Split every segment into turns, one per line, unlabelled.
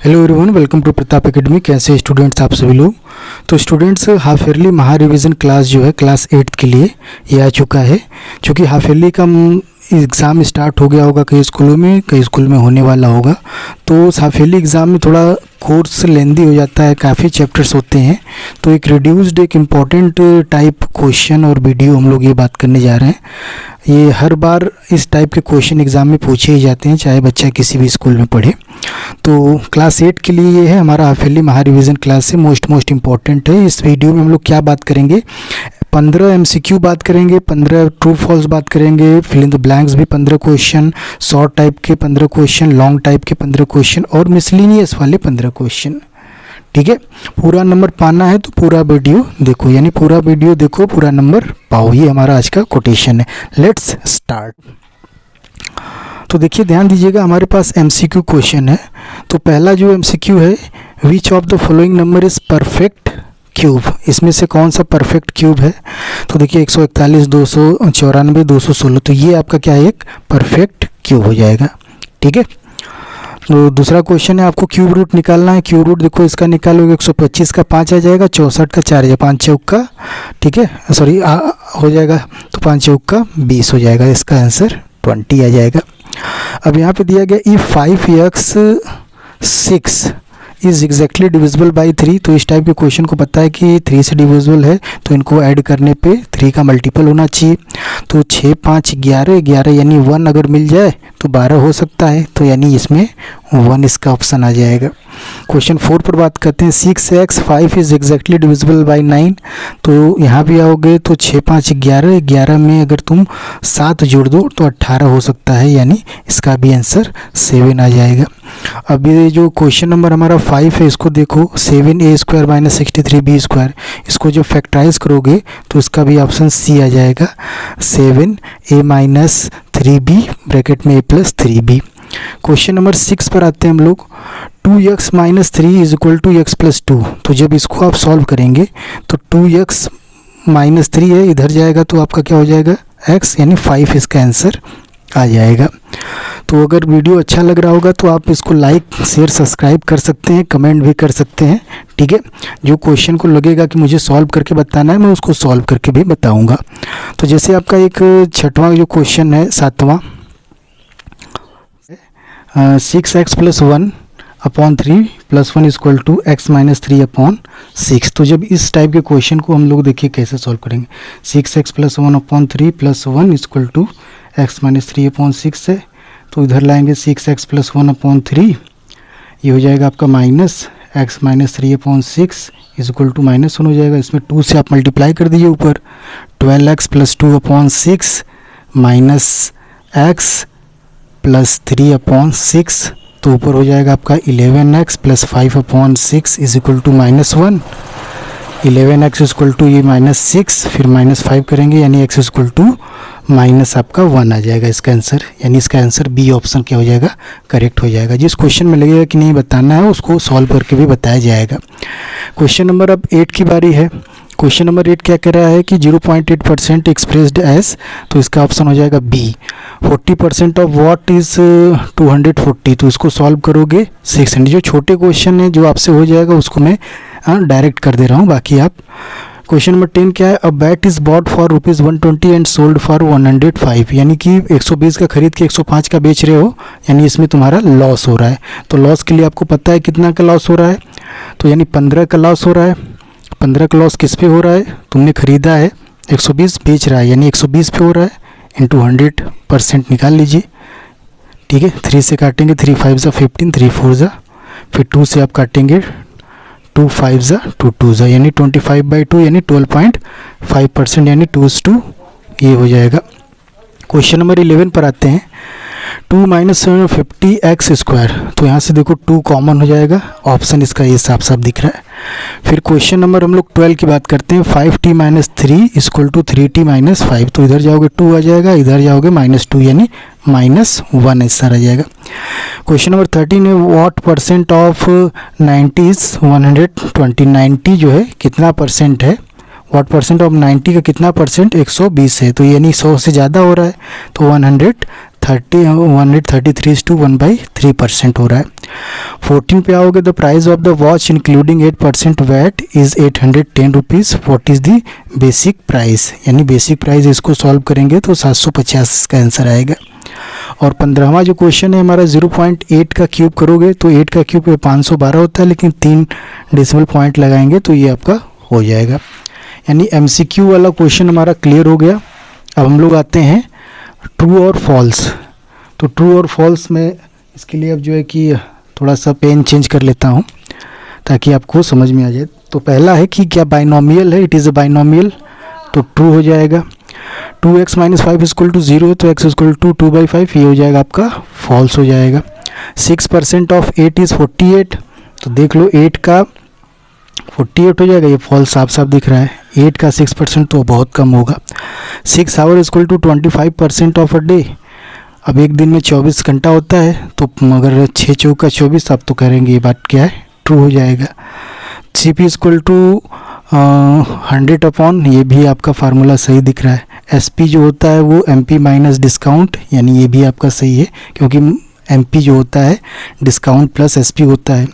Hello everyone, welcome to Pratap academy. कैसे students आप सभी लोग। तो स्टूडेंट्स, हाफ ईयरली महा रिवीजन क्लास जो है क्लास 8 के लिए ये आ चुका है। क्योंकि हाफ ईयरली का एग्ज़ाम स्टार्ट हो गया होगा कई स्कूलों में, कई स्कूल में होने वाला होगा। तो उस हाफ ईयरली एग्ज़ाम में थोड़ा कोर्स लेंदी हो जाता है, काफ़ी चैप्टर्स होते हैं। तो एक रिड्यूस्ड एक इम्पॉर्टेंट टाइप क्वेश्चन और वीडियो हम लोग ये बात करने जा रहे हैं। ये हर बार इस टाइप के क्वेश्चन एग्ज़ाम में पूछे ही जाते हैं, चाहे बच्चा किसी भी स्कूल में पढ़े। तो क्लास 8 के लिए ये है हमारा हाफ ईयरली महा रिवीजन क्लास से मोस्ट इम्पॉर्टेंट है। इस वीडियो में हम लोग क्या बात करेंगे, 15 MCQ बात करेंगे, 15 ट्रू फॉल्स बात करेंगे, फिल इन द ब्लैंक्स भी 15 क्वेश्चन, शॉर्ट टाइप के 15 क्वेश्चन, लॉन्ग टाइप के 15 क्वेश्चन और मिसलिनियस वाले 15 क्वेश्चन। ठीक है, पूरा नंबर पाना है तो पूरा वीडियो देखो, यानी पूरा वीडियो देखो, पूरा नंबर पाओ। ये हमारा आज का कोटेशन है। Let's start. तो देखिए, ध्यान दीजिएगा, हमारे पास MCQ क्वेश्चन है। तो पहला जो MCQ है, which of the following number is perfect cube. इसमें से कौन सा परफेक्ट क्यूब है। तो देखिए 141, 294, 216, तो ये आपका क्या है, एक परफेक्ट क्यूब हो जाएगा। ठीक है। तो दूसरा क्वेश्चन है, आपको क्यूब रूट निकालना है। क्यूब रूट देखो इसका निकालोगे, 125 का 5 आ जाएगा, 64 का 4 या 5 चौक का, ठीक है, सॉरी हो जाएगा, तो 5 चौक का 20 हो जाएगा। इसका आंसर 20 आ जाएगा। अब यहाँ पे दिया गया if 5x6 is exactly divisible by 3। तो इस टाइप के क्वेश्चन को पता है कि 3 से डिविजिबल है, तो इनको ऐड करने पे 3 का मल्टीपल होना चाहिए। तो 6, 5, 11, 11 यानी 1 अगर मिल जाए तो 12 हो सकता है, तो यानी इसमें 1 इसका ऑप्शन आ जाएगा। क्वेश्चन 4 पर बात करते हैं, 6x5 is exactly divisible by 9। तो यहाँ भी आओगे तो 6, 5, 11, 11 में अगर तुम 7 जोड़ दो तो 18 हो सकता है, यानी इसका भी आंसर 7 आ जाएगा। अब ये जो क्वेश्चन नंबर हमारा 5 है, इसको देखो, 7a² - 63b², इसको जब फैक्टराइज करोगे तो इसका भी ऑप्शन C आ जाएगा, 7a - 3b ब्रैकेट में a + 3b। क्वेश्चन नंबर 6 पर आते हैं हम लोग, 2x - 3 is equal to x + 2। तो जब इसको आप सॉल्व करेंगे तो 2x - 3 है, इधर जाएगा तो आपका क्या हो जाएगा, x, यानी 5 इसका आंसर आ जाएगा। तो अगर वीडियो अच्छा लग रहा होगा तो आप इसको लाइक, शेयर, सब्सक्राइब कर सकते हैं, कमेंट भी कर सकते हैं। ठीक है, जो क्वेश्चन को लगेगा कि मुझे सॉल्व करके बताना है, मैं उसको सॉल्व करके भी बताऊंगा। तो जैसे आपका एक 6वां जो क्वेश्चन है, 7वां, 6x + 1 upon 3 + 1 equal to x - 3 upon 6। तो जब इस टाइप के क्वेश्चन को हम लोग देखिए कैसे सॉल्व करेंगे, 6x + 1 upon 3 + 1 equal to x - 3 upon 6 है। तो इधर लाएंगे 6x + 1 अपॉन 3, ये हो जाएगा आपका -x - 3 अपॉन 6 इक्वल टू -1 हो जाएगा। इसमें 2 से आप मल्टीप्लाई कर दीजिए ऊपर, 12x + 2 अपॉन 6 -x + 3 अपॉन 6, तो ऊपर हो जाएगा आपका 11x + 5 upon 6 equal to -1। 11x equal to ये -6, फिर -5 करेंगे, यानी x इक्वल टू आपका 1 आ जाएगा इसका आंसर, यानी इसका आंसर बी ऑप्शन क्या हो जाएगा, करेक्ट हो जाएगा। जिस क्वेश्चन में लगेगा कि नहीं बताना है उसको सॉल्व करके भी बताया जाएगा। क्वेश्चन नंबर अब 8 की बारी है। क्वेश्चन नंबर 8 क्या कह रहा है कि 0.8% एक्सप्रेस्ड एज, तो इसका ऑप्शन हो जाएगा बी। 40% ऑफ व्हाट इज 240, तो इसको सॉल्व करोगे 600। जो छोटे क्वेश्चन है जो आपसे हो जाएगा उसको मैं डायरेक्ट कर दे रहा हूँ, बाकी आप। क्वेश्चन नंबर 10 क्या है, a bat is bought for ₹120 and sold for 105, यानी कि 120 का खरीद के 105 का बेच रहे हो, यानी इसमें तुम्हारा लॉस हो रहा है। तो लॉस के लिए आपको पता है कितना का लॉस हो रहा है, तो यानी 15 का लॉस हो रहा है। 15 का लॉस किस पे हो रहा है, तुमने खरीदा है, 120 बेच रहा है, यानी 120 पे हो रहा है, इंटू 100% निकाल लीजिए। ठीक है, 3 से काटेंगे, 3 5 = 15, 3 4 = फिर 2 से आप काटेंगे, 2 5 = 2 2 = यानी 25/2 यानी 12.5%, यानी 2:2 ये हो जाएगा। क्वेश्चन नंबर 11 पर आते हैं, 2 - 50x², तो यहाँ से देखो 2 कॉमन हो जाएगा, ऑप्शन इसका ये साफ साफ दिख रहा है। फिर क्वेश्चन नंबर हम लोग 12 की बात करते हैं, 5t - 3 इक्वल टू 3t - 5, तो इधर जाओगे 2 आ जाएगा, इधर जाओगे -2 यानी -1 ऐसा आ जाएगा। क्वेश्चन नंबर 13 है, व्हाट % ऑफ 90 इज 120, 90 जो है कितना % है, व्हाट % ऑफ 90 का कितना %, 120 है, तो यानी 100 से ज़्यादा हो रहा है, तो 130 133:1/3% हो रहा है। 14 पे आओगे, the price of the watch including 8% VAT is 810 rupees, what is the basic price, यानी बेसिक प्राइस इसको सॉल्व करेंगे तो 750 का आंसर आएगा। और 15वां जो क्वेश्चन है हमारा 0.8 का क्यूब करोगे तो 8 का क्यूब 512 होता है, लेकिन 3 डेसिमल पॉइंट लगाएंगे तो ये आपका हो जाएगा। यानी MCQ वाला क्वेश्चन हमारा क्लियर हो गया। अब हम लोग आते हैं ट्रू और फॉल्स। तो ट्रू और फॉल्स में इसके लिए अब जो है कि थोड़ा सा पेन चेंज कर लेता हूँ ताकि आपको समझ में आ जाए। तो पहला है कि क्या बाइनोमियल है, इट इज़ अ बाइनोमियल, तो ट्रू हो जाएगा। 2x - 5 = 0 तो x = 2/5, ये हो जाएगा आपका फॉल्स हो जाएगा। 6% ऑफ 8 इज़ 48, तो देख लो 8 का 48 हो जाएगा, ये फॉल्स साफ साफ दिख रहा है। 8 का 6% तो बहुत कम होगा। 6 आवर = 25% ऑफ अ डे, अब एक दिन में 24 घंटा होता है, तो अगर 6 चौका 24, आप तो करेंगे ये बात क्या है, ट्रू हो जाएगा। CP = 100 अपॉन, ये भी आपका फार्मूला सही दिख रहा है। SP जो होता है वो MP माइनस डिस्काउंट, यानी ये भी आपका सही है क्योंकि MP जो होता है डिस्काउंट प्लस SP होता है।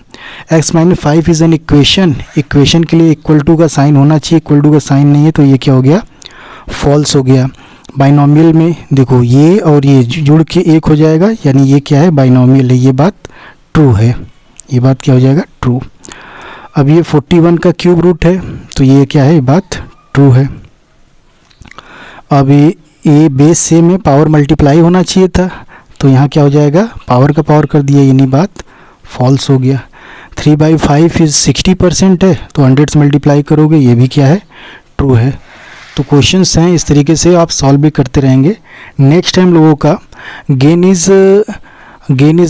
x - 5 is an equation, equation के लिए इक्वल टू का साइन होना चाहिए, इक्वल टू का साइन नहीं है तो ये क्या हो गया, फॉल्स हो गया। बाइनोमियल में देखो ये और ये जुड़ के एक हो जाएगा, यानी ये क्या है, बाइनोमियल है, ये बात ट्रू है, ये बात क्या हो जाएगा, ट्रू। अब ये 41 का क्यूब रूट है, तो ये क्या है, ये बात ट्रू है। अब ये बेस से में पावर मल्टीप्लाई होना चाहिए था, तो यहाँ क्या हो जाएगा, पावर का पावर कर दिया, यानी बात फॉल्स हो गया। 3/5 इज़ 60% है, तो 100 से मल्टीप्लाई करोगे, ये भी क्या है, ट्रू है। तो क्वेश्चंस हैं इस तरीके से, आप सॉल्व भी करते रहेंगे। नेक्स्ट टाइम लोगों का गेन इज़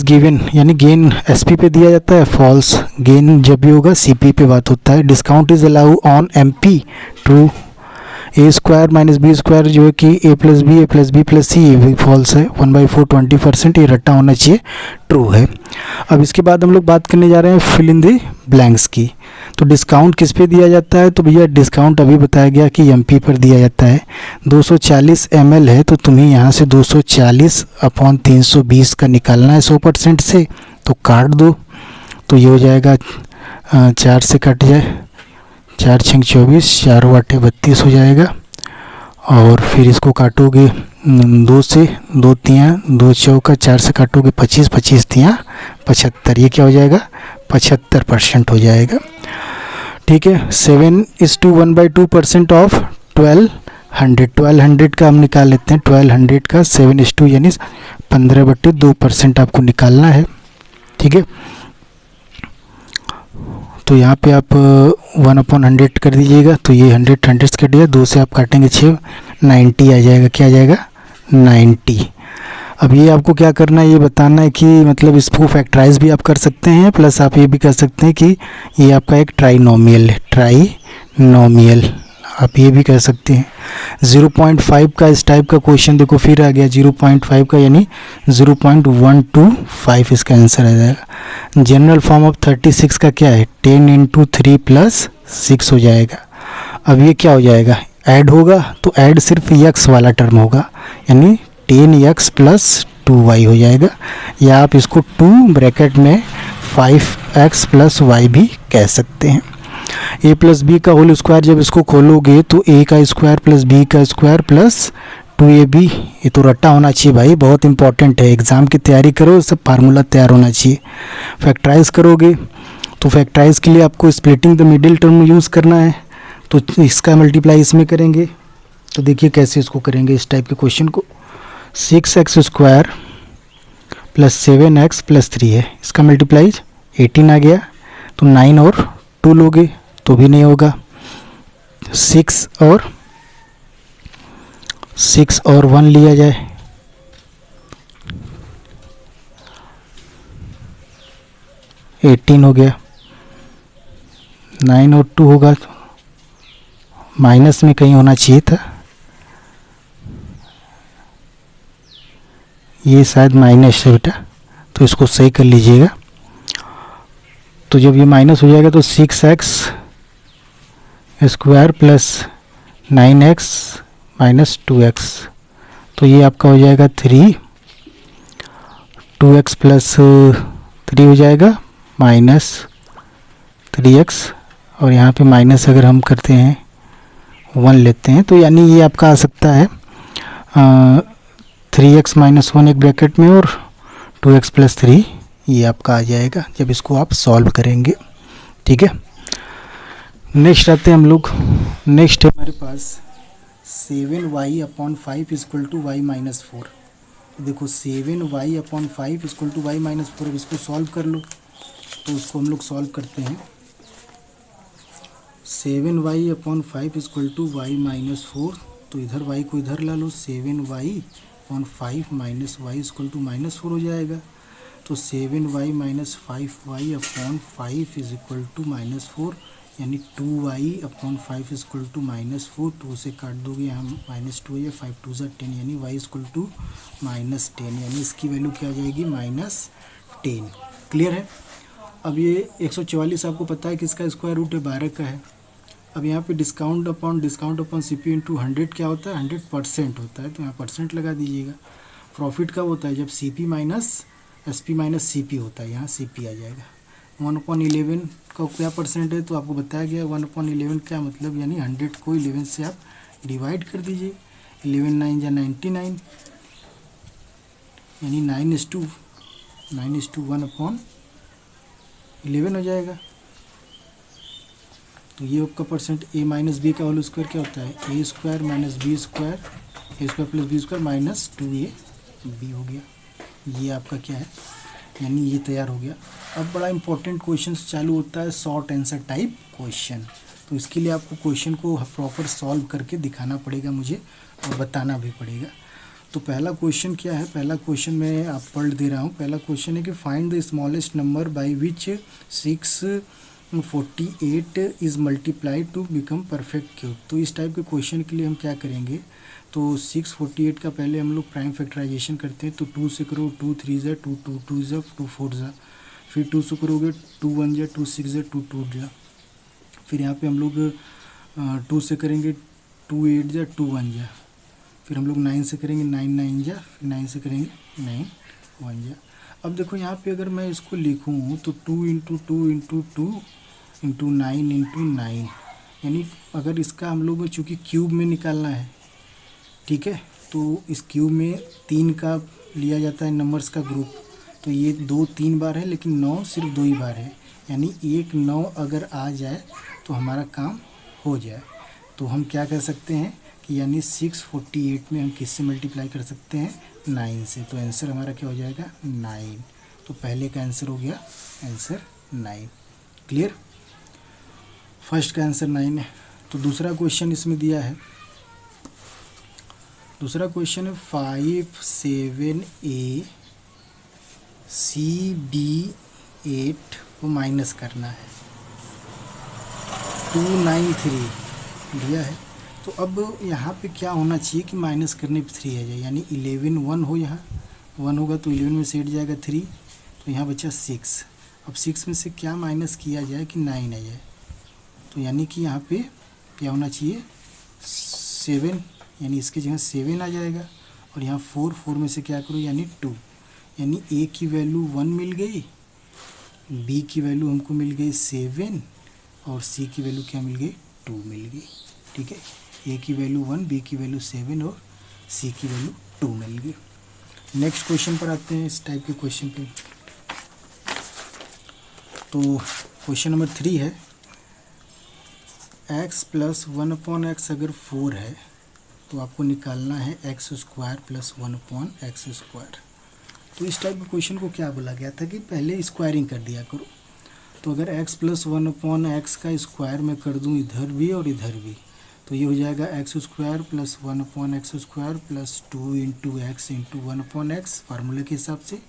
गिवन, यानी गेन SP पे दिया जाता है, फॉल्स। गेन जब भी होगा CP पे बात होता है। Discount is allow on MP, true. A² - B² जो है कि A + B + C, ये भी फॉल्स है। 1/4 20%, ये रट्टा होना चाहिए, ट्रू है। अब इसके बाद हम लोग बात करने जा रहे हैं फिल इन द ब्लैंक्स की। तो डिस्काउंट किस पे दिया जाता है, तो भैया डिस्काउंट अभी बताया गया कि MP पर दिया जाता है। 240 ml है, तो तुम्हें यहाँ से 240/320 का निकालना है 100% से, तो काट दो, तो ये हो जाएगा 4 से कट जाए, 4 × 24, 4 × 8 32 हो जाएगा। और फिर इसको काटोगे 2 से, 2 तियाँ 2 चौका, 4 से काटोगे 25, 25 तियाँ 75, ये क्या हो जाएगा, 75% हो जाएगा। ठीक है। 7:1/2% ऑफ 1200, 1200 का हम निकाल लेते हैं, 1200 का 7:2 यानी 15/2% आपको निकालना है। ठीक है, तो यहाँ पे आप 1/100 कर दीजिएगा, तो ये 100 से कट गया, 2 से आप काटेंगे 6, 90 आ जाएगा। क्या आ जाएगा, 90। अब ये आपको क्या करना है, ये बताना है कि मतलब इसको फैक्टराइज भी आप कर सकते हैं, प्लस आप ये भी कर सकते हैं कि ये आपका एक ट्राइनोमियल है, ट्राइनोमियल आप ये भी कह सकते हैं। 0.5 का इस टाइप का क्वेश्चन देखो फिर आ गया, 0.5 का यानी 0.125 इसका आंसर आ जाएगा। जनरल फॉर्म ऑफ 36 का क्या है, 10 × 3 + 6 हो जाएगा। अब ये क्या हो जाएगा, ऐड होगा, तो ऐड सिर्फ x वाला टर्म होगा, यानी 10x + 2y हो जाएगा, या आप इसको 2 ब्रैकेट में 5x + y भी कह सकते हैं। a + b का होल स्क्वायर जब इसको खोलोगे तो a का स्क्वायर + b का स्क्वायर + 2ab, ये तो रट्टा होना चाहिए भाई, बहुत इंपॉर्टेंट है, एग्ज़ाम की तैयारी करो सब फार्मूला तैयार होना चाहिए। फैक्टराइज करोगे तो फैक्टराइज के लिए आपको splitting the middle term use करना है, तो इसका मल्टीप्लाई इसमें करेंगे। तो देखिए कैसे इसको करेंगे इस टाइप के क्वेश्चन को। 6x² + 7x + 3 है, इसका मल्टीप्लाई 18 आ गया, तो 9 और 2 लोगे तो भी नहीं होगा, 6 और 1 लिया जाए, 18 हो गया, 9 और 2 होगा, तो माइनस में कहीं होना चाहिए था, ये शायद माइनस है बेटा, तो इसको सही कर लीजिएगा। तो जब ये माइनस हो जाएगा तो 6x² + 9x - 2x, तो ये आपका हो जाएगा 3 2x प्लस 3 हो जाएगा माइनस 3x, और यहाँ पे माइनस अगर हम करते हैं 1 लेते हैं तो यानी ये आपका आ सकता है 3x माइनस 1 एक ब्रैकेट में और 2x प्लस 3 ये आपका आ जाएगा जब इसको आप सॉल्व करेंगे। ठीक है, नेक्स्ट आते हैं हम लोग। नेक्स्ट है हमारे पास 7y upon 5 equal to y minus 4। देखो 7y upon 5 equal to y minus 4, अब इसको सॉल्व कर लो। तो उसको हम लोग सॉल्व करते हैं। 7y upon 5 equal to y minus 4, तो इधर y को इधर ला लो, 7y upon 5 minus y equal to minus 4 हो जाएगा। तो 7y minus 5y upon 5 is equal to minus 4, यानी 2y upon 5 equal to minus 4। 2 से काट दोगे यहाँ माइनस 2 है, 5 2 ज़ा 10, यानी y इक्वल टू माइनस 10, यानी इसकी वैल्यू क्या आ जाएगी माइनस 10। क्लियर है। अब ये 144 आपको पता है किसका स्क्वायर रूट है, 12 का है। अब यहाँ पे डिस्काउंट अपॉन CP इंटू 100 क्या होता है, 100% होता है, तो यहाँ परसेंट लगा दीजिएगा। प्रॉफिट कब होता है, जब CP minus SP minus CP होता है, यहाँ CP आ जाएगा। 1/11 का क्या परसेंट है, तो आपको बताया गया 1/11 क्या मतलब, यानी 100 को 11 से आप डिवाइड कर दीजिए। 11 9 या 99, यानी 9:1/11 हो जाएगा। तो ये आपका परसेंट A माइनस B का होल स्क्वायर क्या होता है, A square minus B square, A square plus B square minus 2AB हो गया। ये आपका क्या है, यानी ये तैयार हो गया। अब बड़ा इंपॉर्टेंट क्वेश्चन चालू होता है, शॉर्ट आंसर टाइप क्वेश्चन। तो इसके लिए आपको क्वेश्चन को प्रॉपर सॉल्व करके दिखाना पड़ेगा मुझे, और बताना भी पड़ेगा। तो पहला क्वेश्चन क्या है, पहला क्वेश्चन मैं आप पढ़ दे रहा हूँ। पहला क्वेश्चन है कि find the smallest number by which 648 is multiplied to become perfect cube. तो इस टाइप के क्वेश्चन के लिए हम क्या करेंगे, तो 648 का पहले हम लोग प्राइम फैक्टराइजेशन करते हैं। तो 2 से करो, 2 3 ज़ा 2, 2 2 ज़ा 2 4 ज़ा, फिर 2 से करोगे 2 1 ज़ा 2 6 ज़ा 2 2 ज़ा, फिर यहाँ पे हम लोग 2 से करेंगे 2 8 ज़ा 2 1 ज़ा, फिर हम लोग 9 से करेंगे 9 9 ज़ा, फिर 9 से करेंगे 9 1 ज़ा। अब देखो यहाँ पे अगर मैं इसको लिखूँ तो 2 इंटू 2 इंटू 2 इंटू 9 इंटू 9, यानी अगर इसका हम लोग चूँकि क्यूब में निकालना है, ठीक है, तो इस क्यूब में 3 का लिया जाता है नंबर्स का ग्रुप। तो ये 2 3 बार है, लेकिन 9 सिर्फ 2 ही बार है, यानी 1 9 अगर आ जाए तो हमारा काम हो जाए। तो हम क्या कर सकते हैं कि यानी 648 में हम किससे मल्टीप्लाई कर सकते हैं, 9 से। तो आंसर हमारा क्या हो जाएगा 9। तो पहले का आंसर हो गया आंसर 9। क्लियर, फर्स्ट का आंसर 9 है। तो दूसरा क्वेश्चन इसमें दिया है, दूसरा क्वेश्चन है 5 7A CB 8 को माइनस करना है, 293 दिया है। तो अब यहाँ पे क्या होना चाहिए कि माइनस करने पे 3 आ जाए, यानी 11 1 हो, यहाँ 1 होगा तो 11 में से 8 जाएगा 3, तो यहाँ बचा 6। अब 6 में से क्या माइनस किया जाए कि 9 आ जाए, तो यानी कि यहाँ पे क्या होना चाहिए 7, यानी इसकी जगह 7 आ जाएगा। और यहाँ 4 में से क्या करो यानी 2, यानी A की वैल्यू 1 मिल गई, B की वैल्यू हमको मिल गई 7, और C की वैल्यू क्या मिल गई 2 मिल गई। ठीक है, A की वैल्यू 1, B की वैल्यू 7 और C की वैल्यू 2 मिल गई। नेक्स्ट क्वेश्चन पर आते हैं, इस टाइप के क्वेश्चन पे। तो क्वेश्चन नंबर 3 है, x प्लस 1/x अगर 4 है तो आपको निकालना है x square plus 1/x square. तो इस टाइप के क्वेश्चन को क्या बोला गया था कि पहले स्क्वायरिंग कर दिया करो। तो अगर x प्लस 1/x का स्क्वायर मैं कर दूं इधर भी और इधर भी, तो ये हो जाएगा x square plus 1/x square plus 2 into x into 1/x, फार्मूले के हिसाब से ये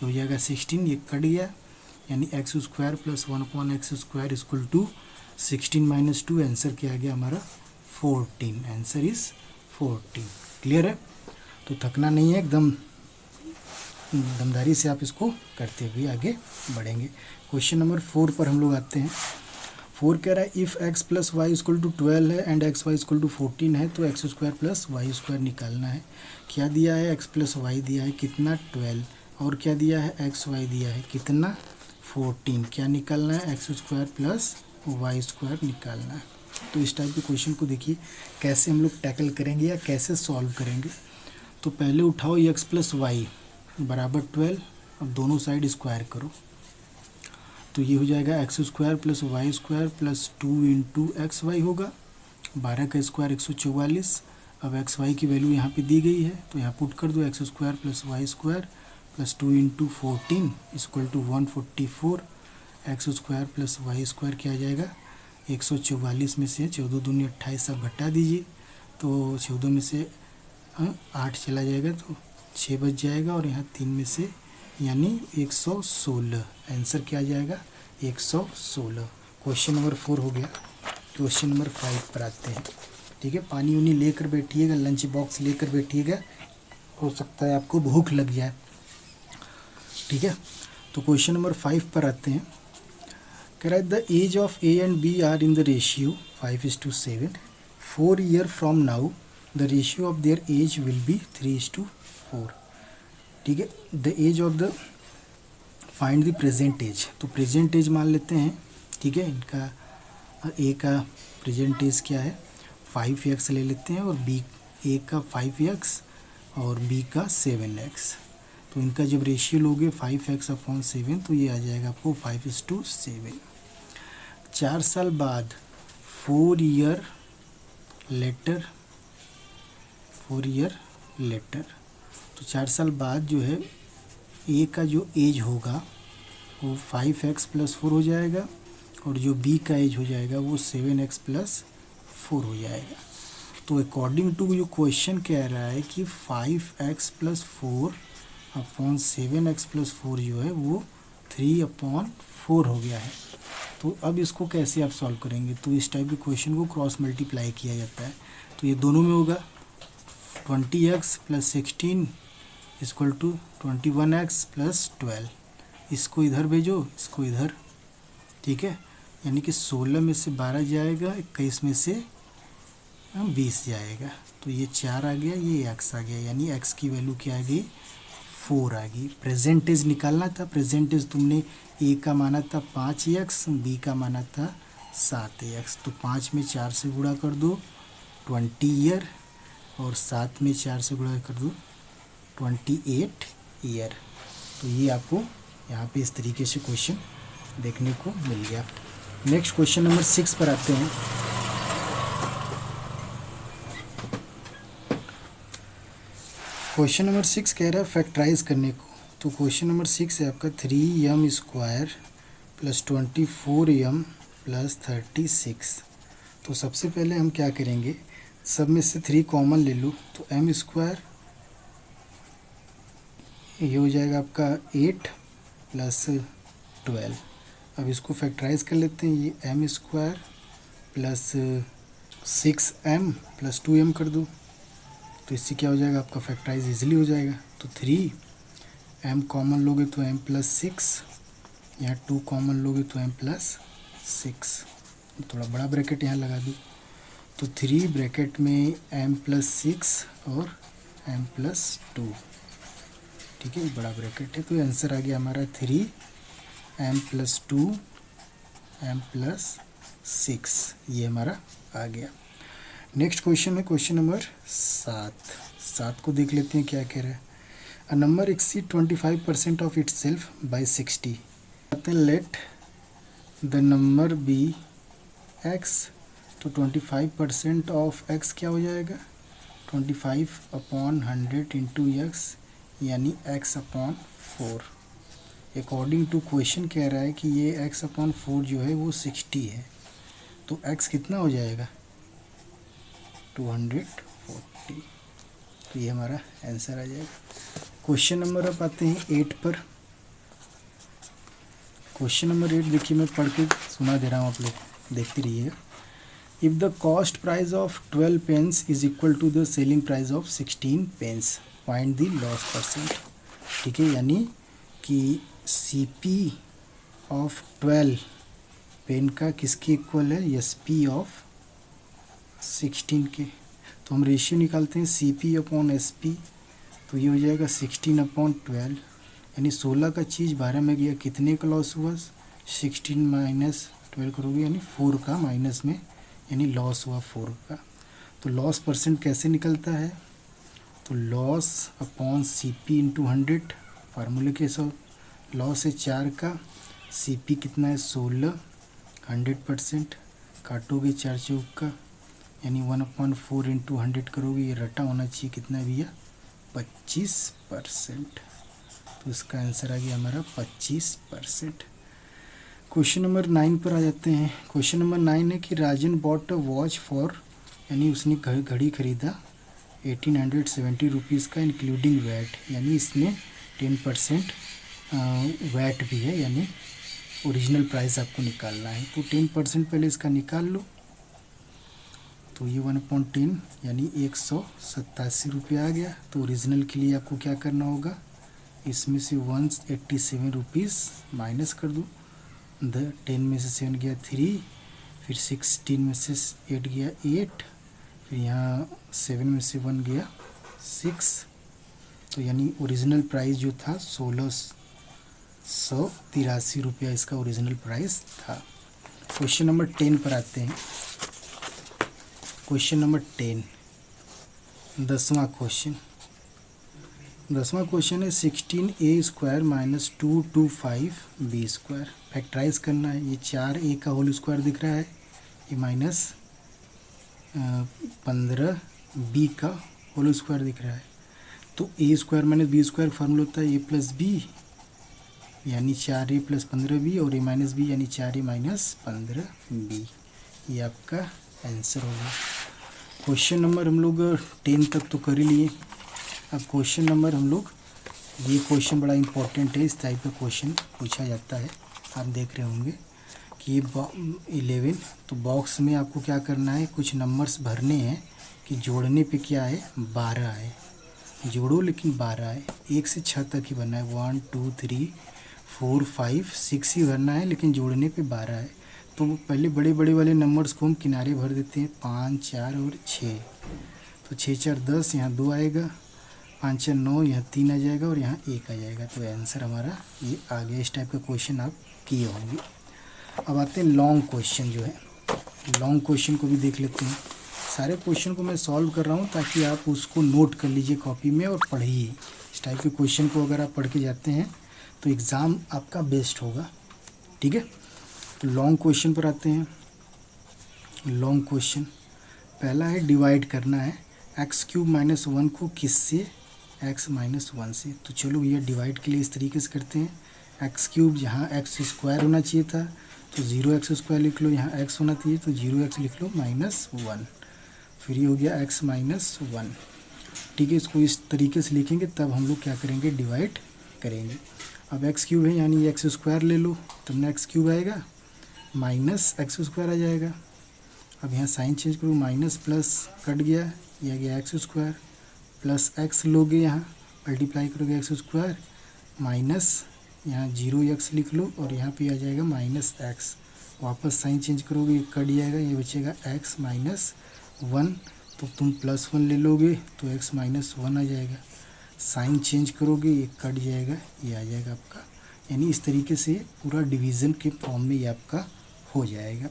हो जाएगा 16, ये कट गया, यानी x square plus 1/x square equal to 16 minus 2, answer क्या आ गया हमारा 14, आंसर इज 14। क्लियर है, तो थकना नहीं है, एकदम दमदारी से आप इसको करते हुए आगे बढ़ेंगे। क्वेश्चन नंबर 4 पर हम लोग आते हैं। 4 कह रहा है if x plus y equal to 12 है and x y equal to 14 है, तो x square plus y square निकालना है। क्या दिया है, x प्लस वाई दिया है कितना 12, और क्या दिया है, एक्स वाई दिया है, कितना 14। क्या निकालना है, x square plus y square निकालना है। तो इस टाइप के क्वेश्चन को देखिए कैसे हम लोग टैकल करेंगे या कैसे सॉल्व करेंगे। तो पहले उठाओ एक्स प्लस वाई बराबर 12, अब दोनों साइड स्क्वायर करो, तो ये हो जाएगा x square plus y square plus 2 into x y होगा, 12 का स्क्वायर 144। अब एक्स वाई की वैल्यू यहाँ पे दी गई है तो यहाँ पुट कर दो, x square plus y square plus 2 into 14 equal to 144। X square plus y square क्या आ जाएगा, 144 में से 14 दूनी 28 सब घटा दीजिए, तो 14 में से 8 चला जाएगा तो 6 बच जाएगा, और यहाँ 3 में से यानी 116। आंसर क्या आ जाएगा, 116। क्वेश्चन नंबर 4 हो गया। क्वेश्चन नंबर 5 पर आते हैं। ठीक है, पानी उनी लेकर बैठिएगा, लंच बॉक्स लेकर बैठिएगा, हो सकता है आपको भूख लग जाए। ठीक है, तो क्वेश्चन नंबर 5 पर आते हैं। कह रहा है the age of A and B are in the ratio 5:7। 4 year from now the ratio of their age will be 3:4। ठीक है, the age of the find the present age, तो प्रेजेंट एज मान लेते हैं। ठीक है, इनका ए का प्रेजेंट एज क्या है, 5x ले लेते हैं, और बी ए का 5x और बी का 7x। तो इनका जब रेशियो लोगे 5x/7 तो ये आ जाएगा आपको 5:7। 4 साल बाद 4 ईयर लेटर, तो 4 साल बाद जो है ए का जो एज होगा वो 5x+4 हो जाएगा, और जो बी का एज हो जाएगा वो 7x+4 हो जाएगा। तो अकॉर्डिंग टू जो क्वेश्चन कह रहा है कि 5x+4/7x+4 जो है वो 3/4 हो गया है। तो अब इसको कैसे आप सॉल्व करेंगे, तो इस टाइप के क्वेश्चन को क्रॉस मल्टीप्लाई किया जाता है। तो ये दोनों में होगा 20x + 16 इक्वल टू 21x + 12। इसको इधर भेजो, इसको इधर। ठीक है, यानी कि 16 में से 12 जाएगा, 21 में से 20 जाएगा, तो ये 4 आ गया, ये x आ गया, यानी x की वैल्यू क्या आ गई, 4 आ गई। प्रेजेंटेज निकालना था, प्रेजेंटेज तुमने a का माना था 5x, b का माना था 7x। तो 5 में 4 से गुणा कर दो 20 ईयर, और 7 में 4 से गुणा कर दो 28 ईयर। तो ये आपको यहाँ पे इस तरीके से क्वेश्चन देखने को मिल गया। नेक्स्ट क्वेश्चन नंबर 6 पर आते हैं। क्वेश्चन नंबर 6 कह रहा है फैक्टराइज करने को। तो क्वेश्चन नंबर 6 है आपका 3m² + 24m + 36। तो सबसे पहले हम क्या करेंगे, सब में से 3 कॉमन ले लो, तो m² ये हो जाएगा आपका 8 + 12। अब इसको फैक्टराइज कर लेते हैं, ये m² + 6m + 2m कर दो, तो इससे क्या हो जाएगा आपका फैक्टराइज इजीली हो जाएगा। तो 3m कॉमन लोगे तो m + 6, यहाँ 2 कॉमन लोगे तो m + 6, थोड़ा बड़ा ब्रैकेट यहाँ लगा दो, तो 3 ब्रैकेट में m + 6 और m + 2। ठीक है, बड़ा ब्रैकेट है, तो आंसर आ गया हमारा 3m + 2 m + 6, ये हमारा आ गया। नेक्स्ट क्वेश्चन है क्वेश्चन नंबर 7 को देख लेते हैं क्या कह रहा है। A number exceed 25% of itself by 60। Let the number be x, तो 25% ऑफ x क्या हो जाएगा, 25/100 इंटू x, यानी x/4। अकॉर्डिंग टू क्वेश्चन कह रहा है कि ये x/4 जो है वो 60 है, तो x कितना हो जाएगा 240। तो ये हमारा आंसर आ जाएगा। क्वेश्चन नंबर अब आते हैं 8 पर। क्वेश्चन नंबर 8 देखिए, मैं पढ़ के सुना दे रहा हूँ, आप लोग देखते रहिएगा। If the cost price of 12 pence is equal to the selling price of 16 pence, find the loss percent. ठीक है, यानी कि CP ऑफ 12 पेन का किसके इक्वल है, SP ऑफ 16 के। तो हम रेशियो निकालते हैं CP/SP, तो ये हो जाएगा 16/12 यानी 16 का चीज़ 12 में गया, कितने का लॉस हुआ? 16 माइनस 12 करोगे यानी 4 का माइनस में, यानी लॉस हुआ 4 का। तो लॉस परसेंट कैसे निकलता है? तो loss upon C P into 100, फार्मूले के हिसाब। लॉस है 4 का, सी पी कितना है 16, 100% काटोगे 4 चौक का, यानी 1/4 इंटू 100 करोगे, ये रटा होना चाहिए कितना भैया? 25%। तो इसका आंसर आ गया हमारा 25%। क्वेश्चन नंबर 9 पर आ जाते हैं। क्वेश्चन नंबर 9 है कि राजन बॉट अ वॉच फॉर, यानी उसने घड़ी खरीदा 1870 रुपीज़ का इंक्लूडिंग वैट, यानी इसमें 10% वैट भी है, यानी ओरिजिनल प्राइस आपको निकालना है। तो 10% पहले इसका निकाल लो। तो ये 1/10 यानी 187 रुपये आ गया। तो ओरिजिनल के लिए आपको क्या करना होगा? इसमें से 187 रुपीज़ माइनस कर दो। 10 में से 7 गया 3, फिर 16 में से 8 गया 8, फिर यहाँ 7 में से 1 गया 6। तो यानी ओरिजिनल प्राइस जो था 1683 रुपया इसका ओरिजिनल प्राइस था। क्वेश्चन नंबर 10 पर आते हैं। क्वेश्चन नंबर 10, 10वां क्वेश्चन। 10वां क्वेश्चन है 16a² माइनस 225b²। फैक्टराइज करना है। ये 4a का होल स्क्वायर दिख रहा है, ये माइनस 15b का होल स्क्वायर दिख रहा है। तो a² माइनस b² फार्मूला होता है a प्लस b, यानी 4a प्लस 15b, और a माइनस b यानी 4a माइनस 15b। ये आपका आंसर होगा। क्वेश्चन नंबर हम लोग 10 तक तो कर ही लिए। अब क्वेश्चन नंबर हम लोग, ये क्वेश्चन बड़ा इंपॉर्टेंट है, इस टाइप का क्वेश्चन पूछा जाता है। आप देख रहे होंगे कि ये 11, तो बॉक्स में आपको क्या करना है? कुछ नंबर्स भरने हैं कि जोड़ने पे क्या है? 12 है। जोड़ो लेकिन 12 है। 1 से 6 तक ही भरना है, 1 2 3 4 5 6 ही भरना है, लेकिन जोड़ने पे 12 है। तो पहले बड़े बड़े वाले नंबर्स को हम किनारे भर देते हैं, 5 4 और 6। तो 6 4 10, यहाँ 2 आएगा, 5 4 9, यहाँ 3 आ जाएगा और यहाँ 1 आ जाएगा। तो आंसर हमारा ये आ गया। इस टाइप का क्वेश्चन आप किए होंगे। अब आते हैं लॉन्ग क्वेश्चन जो है। लॉन्ग क्वेश्चन को भी देख लेते हैं। सारे क्वेश्चन को मैं सॉल्व कर रहा हूँ ताकि आप उसको नोट कर लीजिए कॉपी में और पढ़िए। इस टाइप के क्वेश्चन को अगर आप पढ़ के जाते हैं तो एग्ज़ाम आपका बेस्ट होगा। ठीक है, तो लॉन्ग क्वेश्चन पर आते हैं। लॉन्ग क्वेश्चन पहला है, डिवाइड करना है x³ माइनस 1 को किससे? x माइनस 1 से। तो चलो भैया डिवाइड के लिए इस तरीके से करते हैं। x³ जहाँ x² होना चाहिए था तो 0x² लिख लो, यहाँ x होना चाहिए तो 0x लिख लो माइनस 1, फिर ये हो गया x माइनस 1। ठीक है, इसको इस तरीके से लिखेंगे तब हम लोग क्या करेंगे? डिवाइड करेंगे। अब x³ है यानी x² ले लो, तब ना x³ आएगा, माइनस x² आ जाएगा। अब यहाँ साइन चेंज करो, माइनस प्लस कट गया, ये आ गया x² प्लस x लोगे, यहाँ मल्टीप्लाई करोगे x² माइनस यहाँ 0x लिख लो और यहाँ पे आ जाएगा माइनस x। वापस साइन चेंज करोगे, ये कट जाएगा, ये बचेगा x माइनस 1। तो तुम प्लस 1 ले लोगे तो x माइनस 1 आ जाएगा। साइन चेंज करोगे, ये कट जाएगा, ये आ जाएगा आपका। यानी इस तरीके से पूरा डिवीज़न के फॉर्म में ये आपका हो जाएगा।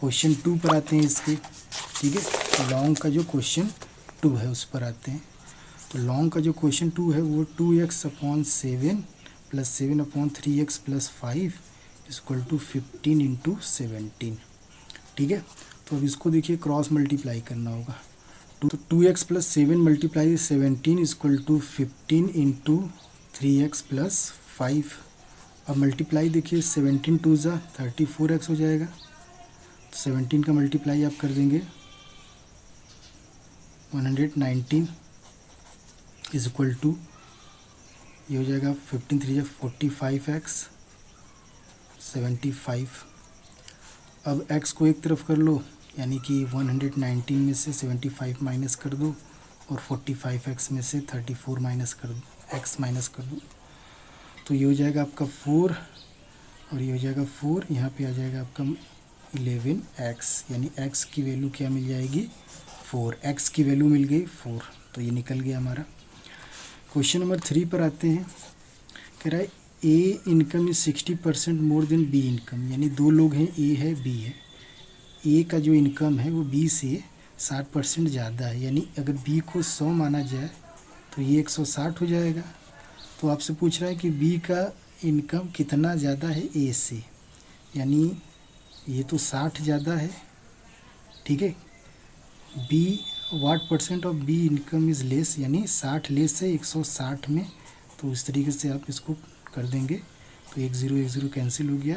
क्वेश्चन 2 पर आते हैं इसके। ठीक है, लॉन्ग का जो क्वेश्चन 2 है उस पर आते हैं। तो लॉन्ग का जो क्वेश्चन 2 है वो 2x/7 plus 7/3x plus 5 equal to 15 into 17। ठीक है, तो अब इसको देखिए क्रॉस मल्टीप्लाई करना होगा। तो 2x plus 7 multiply 17 equal to 15 into 3x plus 5। अब मल्टीप्लाई देखिए, 17 2 ज़ा 34x हो जाएगा। तो 17 का मल्टीप्लाई आप कर देंगे 119 इज इक्वल टू, ये हो जाएगा 15 3 45x 75। अब x को एक तरफ कर लो, यानी कि 119 में से 75 माइनस कर दो और 45x में से 34 माइनस कर दो, x माइनस कर दो। तो ये हो जाएगा आपका 4 और ये हो जाएगा 4, यहाँ पे आ जाएगा आपका 11x, यानी x की वैल्यू क्या मिल जाएगी? 4। x की वैल्यू मिल गई 4, तो ये निकल गया हमारा। क्वेश्चन नंबर 3 पर आते हैं कह रहा है A income is 60% more than B income, यानी दो लोग हैं, ए है बी है। ए का जो इनकम है वो बी से 60% ज़्यादा है, यानी अगर बी को 100 माना जाए तो ये 160 हो जाएगा। तो आपसे पूछ रहा है कि बी का इनकम कितना ज़्यादा है ए से, यानी ये तो 60 ज़्यादा है, ठीक है। Be what percent of be income is less, यानी 60 लेस है 160 में। तो इस तरीके से आप इसको कर देंगे तो 1 0 कैंसिल हो गया,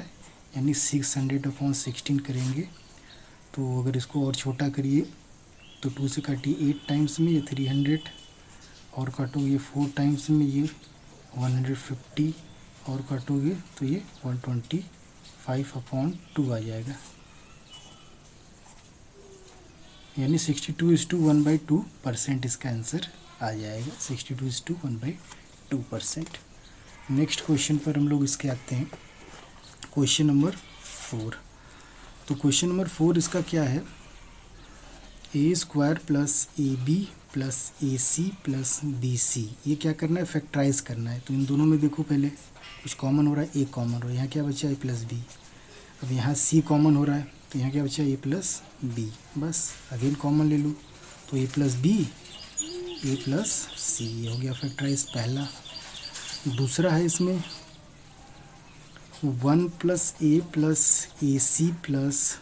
यानी 600/16 करेंगे। तो अगर इसको और छोटा करिए तो 2 से काटिए 8 टाइम्स में, ये 300, और काटोगे 4 टाइम्स में ये 150, और काटोगे तो ये 125/2 आ जाएगा, यानी 62:1/2% इसका आंसर आ जाएगा, 62:1/2%। नेक्स्ट क्वेश्चन पर हम लोग इसके आते हैं, क्वेश्चन नंबर 4। तो क्वेश्चन नंबर 4 इसका क्या है, a² + ab + ac + bc, ये क्या करना है, फैक्टराइज करना है। तो इन दोनों में देखो पहले कुछ कॉमन हो रहा है, a कॉमन हो रहा है, यहाँ क्या बचा a + b। अब यहाँ c कॉमन हो रहा है तो यहाँ क्या बचा a + b, बस अगेन कॉमन ले लो तो a + b a + c, ये हो गया फैक्टराइज पहला। दूसरा है इसमें 1 + a + ac +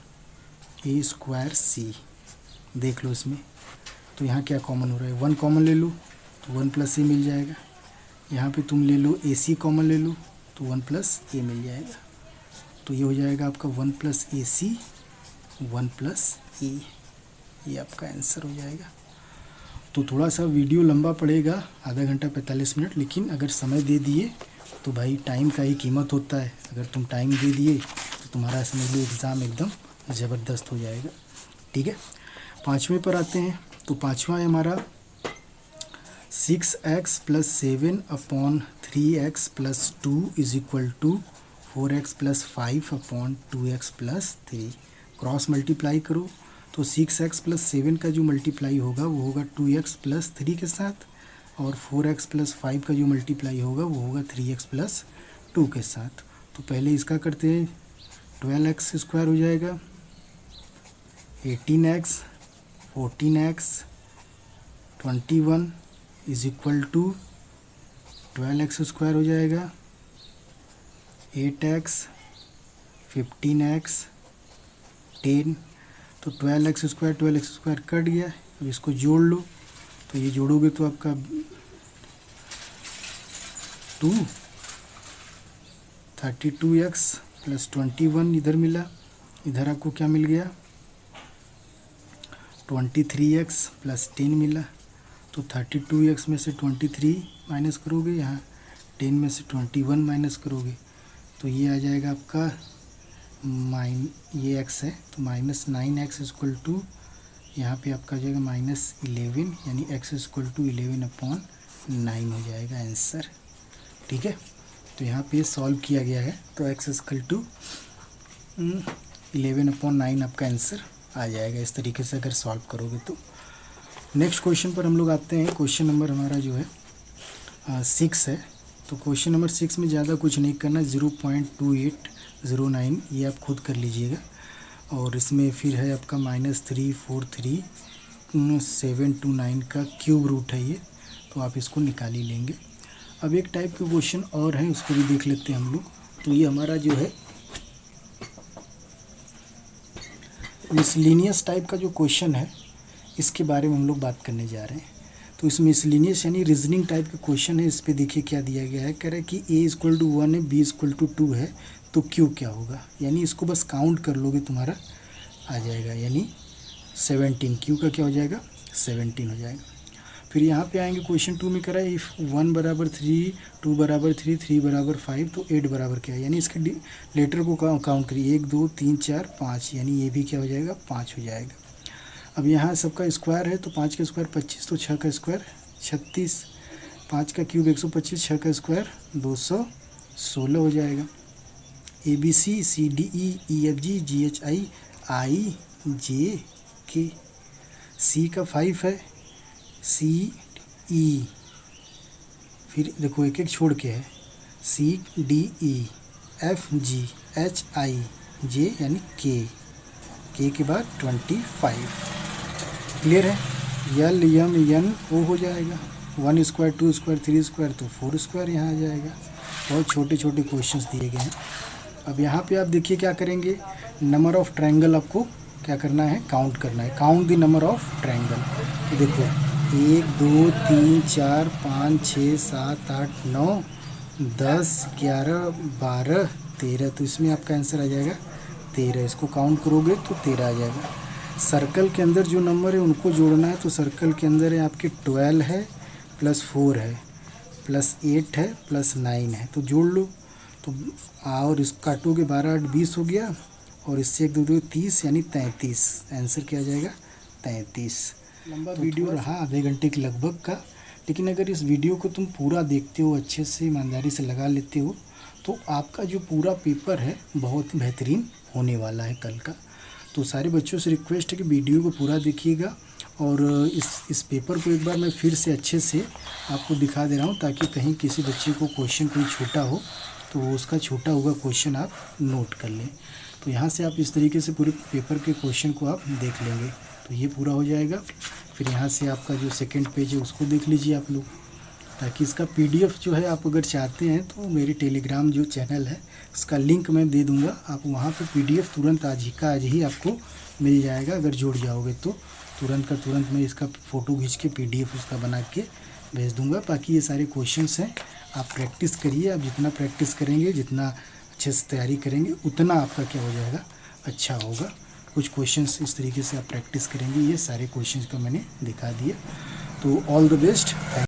a² c, देख लो इसमें। तो यहाँ क्या कॉमन हो रहा है, 1 कॉमन ले लो तो 1 + a मिल जाएगा। यहाँ पे तुम ले लो ac कॉमन ले लो तो 1 + a मिल जाएगा। तो ये हो जाएगा आपका 1 + ac 1 + a, ये आपका आंसर हो जाएगा। तो थोड़ा सा वीडियो लंबा पड़ेगा, आधा घंटा 45 मिनट, लेकिन अगर समय दे दिए तो भाई टाइम का ही कीमत होता है। अगर तुम टाइम दे दिए तो तुम्हारा समझ लो एग्ज़ाम एकदम ज़बरदस्त हो जाएगा, ठीक है। 5वें पर आते हैं। तो 5वां है हमारा 6x + 7/3x + 2 = 4x + 5/2x + 3, cross multiply करो तो 6x + 7 का जो मल्टीप्लाई होगा वो होगा 2x + 3 के साथ, और 4x + 5 का जो मल्टीप्लाई होगा वो होगा 3x + 2 के साथ। तो पहले इसका करते हैं, 12x² हो जाएगा, 18x 14x 21 = 12x² हो जाएगा, 8x 15x 10। तो 12x² कट गया। अब इसको जोड़ लो, तो ये जोड़ोगे तो आपका 32x + 21 इधर मिला, इधर आपको क्या मिल गया 23x + 10 मिला। तो 32x में से 23 माइनस करोगे, यहाँ 10 में से 21 माइनस करोगे तो ये आ जाएगा आपका ये x है तो -9x = यहाँ पे आपका आ जाएगा -11, यानी x = 11/9 हो जाएगा आंसर, ठीक है। तो यहाँ पे सॉल्व किया गया है तो x = 11/9 आपका आंसर आ जाएगा, इस तरीके से अगर सॉल्व करोगे तो। नेक्स्ट क्वेश्चन पर हम लोग आते हैं। क्वेश्चन नंबर हमारा जो है 6 है। तो क्वेश्चन नंबर 6 में ज़्यादा कुछ नहीं करना, 0.2809 ये आप खुद कर लीजिएगा। और इसमें फिर है आपका -343.729 का क्यूब रूट है ये, तो आप इसको निकाल ही लेंगे। अब एक टाइप के क्वेश्चन और है, उसको भी देख लेते हैं हम लोग। तो ये हमारा जो है मिसलिनियस टाइप का जो क्वेश्चन है, इसके बारे में हम लोग बात करने जा रहे हैं। तो इसमें मिसलिनियस यानी रीजनिंग टाइप का क्वेश्चन है। इस पे देखिए क्या दिया गया है, कह रहा है कि a = 1 है, b = 2 है, तो q क्या होगा। यानी इसको बस काउंट कर लोगे तुम्हारा आ जाएगा, यानी 17, q का क्या हो जाएगा 17 हो जाएगा। फिर यहाँ पे आएंगे क्वेश्चन 2 में कह रहा है इफ़ 1 = 3, 2 = 3, 3 = 5 तो 8 बराबर क्या है, यानी इसके लेटर को काउंट करिए 1 2 3 4 5, यानी ये भी क्या हो जाएगा 5 हो जाएगा। अब यहाँ सबका स्क्वायर है तो 5 का स्क्वायर 25, तो 6 का स्क्वायर 36, 5 का क्यूब 125, 6 का स्क्वायर 216 हो जाएगा। ABC CDE EFG GHI IJK, C का 5 है, CE, फिर देखो एक एक छोड़ के है, CDEFGHIJ यानी के के बाद 25। क्लियर है। LMNO हो जाएगा, 1 स्क्वायर 2 स्क्वायर 3 स्क्वायर तो 4 स्क्वायर यहाँ आ जाएगा। बहुत छोटे छोटे क्वेश्चंस दिए गए हैं। अब यहाँ पे आप देखिए क्या करेंगे, नंबर ऑफ ट्रायंगल आपको क्या करना है, काउंट करना है। Count the number of triangle. तो देखो 1 2 3 4 5 6 7 8 9 10 11 12 13, तो इसमें आपका आंसर आ जाएगा 13। इसको काउंट करोगे तो 13 आ जाएगा। सर्कल के अंदर जो नंबर है उनको जोड़ना है, तो सर्कल के अंदर है आपके 12 है प्लस 4 है प्लस 8 है प्लस 9 है, तो जोड़ लो। तो और इस काटोगे 12 8 20 हो गया, और इससे 1 2 2 30 यानी 33। आंसर क्या आ जाएगा 33। लंबा वीडियो रहा, आधे घंटे के लगभग का, लेकिन अगर इस वीडियो को तुम पूरा देखते हो, अच्छे से ईमानदारी से लगा लेते हो, तो आपका जो पूरा पेपर है बहुत बेहतरीन होने वाला है कल का। तो सारे बच्चों से रिक्वेस्ट है कि वीडियो को पूरा देखिएगा, और इस पेपर को एक बार मैं फिर से अच्छे से आपको दिखा दे रहा हूँ, ताकि कहीं किसी बच्चे को क्वेश्चन कोई छोटा हो तो उसका छोटा होगा क्वेश्चन आप नोट कर लें। तो यहाँ से आप इस तरीके से पूरे पेपर के क्वेश्चन को आप देख लेंगे, तो ये पूरा हो जाएगा। फिर यहाँ से आपका जो सेकंड पेज है उसको देख लीजिए आप लोग, ताकि इसका PDF जो है आप अगर चाहते हैं तो मेरी टेलीग्राम जो चैनल है उसका लिंक मैं दे दूँगा, आप वहाँ पे PDF तुरंत आज ही आपको मिल जाएगा। अगर जुड़ जाओगे तो तुरंत का तुरंत मैं इसका फ़ोटो खींच के PDF उसका बना के भेज दूँगा। बाकी ये सारे क्वेश्चंस हैं, आप प्रैक्टिस करिए। आप जितना प्रैक्टिस करेंगे, जितना अच्छे से तैयारी करेंगे, उतना आपका क्या हो जाएगा, अच्छा होगा। कुछ क्वेश्चंस इस तरीके से आप प्रैक्टिस करेंगे, ये सारे क्वेश्चंस को मैंने दिखा दिया। तो ऑल द बेस्ट।